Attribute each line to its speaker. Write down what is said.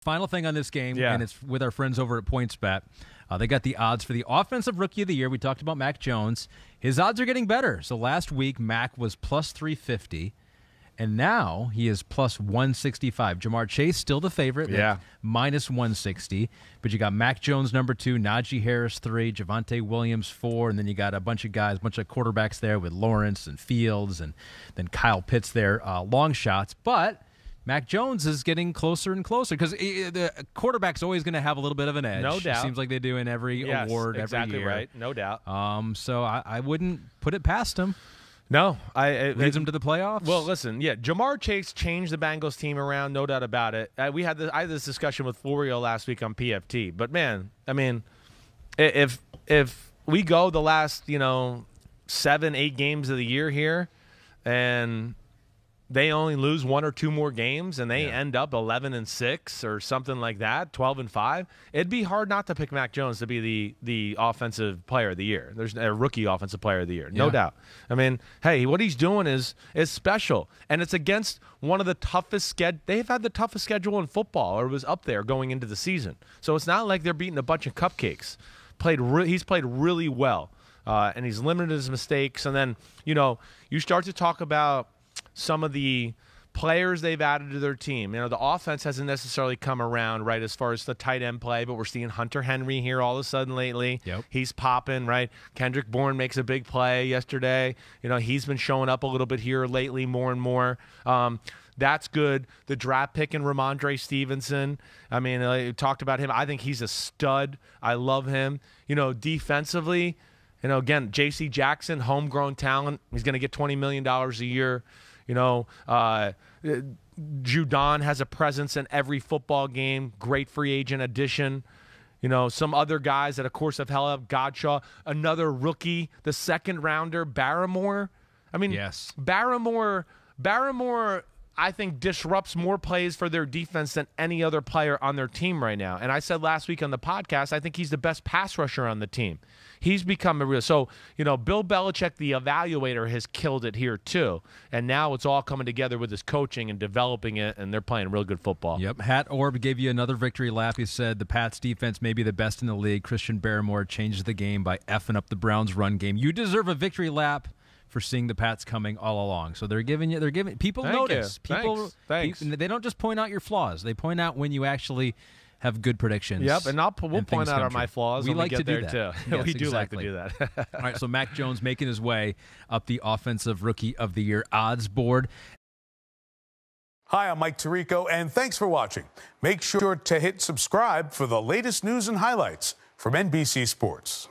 Speaker 1: Final thing on this game, and it's with our friends over at PointsBet. They got the odds for the Offensive Rookie of the Year. We talked about Mac Jones. His odds are getting better. So last week, Mac was plus 350, and now he is plus 165. Jamar Chase still the favorite, minus 160. But you got Mac Jones number 2, Najee Harris 3, Javonte Williams 4, and then you got a bunch of guys, a bunch of quarterbacks there with Lawrence and Fields, and then Kyle Pitts there, long shots. But Mac Jones is getting closer and closer because the quarterback's always going to have a little bit of an edge.
Speaker 2: No doubt.
Speaker 1: It seems like they do in every award
Speaker 2: exactly
Speaker 1: every year.
Speaker 2: Right. No doubt.
Speaker 1: So I wouldn't put it past him.
Speaker 2: No.
Speaker 1: Leads him to the playoffs?
Speaker 2: Well, listen, Jamar Chase changed the Bengals team around, no doubt about it. I had this discussion with Florio last week on PFT. But, man, I mean, if we go the last, 7, 8 games of the year here and – they only lose 1 or 2 more games, and they end up 11-6 or something like that, 12-5. It'd be hard not to pick Mac Jones to be the offensive player of the year. There's a rookie offensive player of the year, no doubt. I mean, hey, what he's doing is special, and it's against one of the toughest they've had the toughest schedule in football, or was up there going into the season. So it's not like they're beating a bunch of cupcakes. He's played really well, and he's limited his mistakes. And then you start to talk about some of the players they've added to their team. The offense hasn't necessarily come around, right, as far as the tight end play, but we're seeing Hunter Henry here all of a sudden lately.
Speaker 1: Yep.
Speaker 2: He's popping, right? Kendrick Bourne makes a big play yesterday. He's been showing up a little bit here lately more and more. That's good. The draft pick in Ramondre Stevenson. I mean, I talked about him. I think he's a stud. I love him. Defensively, again, J.C. Jackson, homegrown talent. He's going to get $20 million a year. Judon has a presence in every football game. Great free agent addition. Some other guys that, of course, have held up. Godshaw, another rookie, the second rounder, Barrymore. I mean, Barrymore, I think, disrupts more plays for their defense than any other player on their team right now. And I said last week on the podcast, I think he's the best pass rusher on the team. He's become a real – so, Bill Belichick, the evaluator, has killed it here too. And now it's all coming together with his coaching and developing it, and they're playing real good football.
Speaker 1: Yep. Hat Orb gave you another victory lap. He said the Pats' defense may be the best in the league. Christian Barrymore changes the game by effing up the Browns' run game. You deserve a victory lap for seeing the Pats coming all along. So they're giving people notice.
Speaker 2: Thanks.
Speaker 1: They don't just point out your flaws. They point out when you actually have good predictions.
Speaker 2: Yep, and we'll point out my flaws when we get there too.
Speaker 1: Yes,
Speaker 2: we do like to
Speaker 1: exactly.
Speaker 2: do that.
Speaker 1: All right, so Mac Jones making his way up the Offensive Rookie of the Year odds board.
Speaker 3: Hi, I'm Mike Tirico, and thanks for watching. Make sure to hit subscribe for the latest news and highlights from NBC Sports.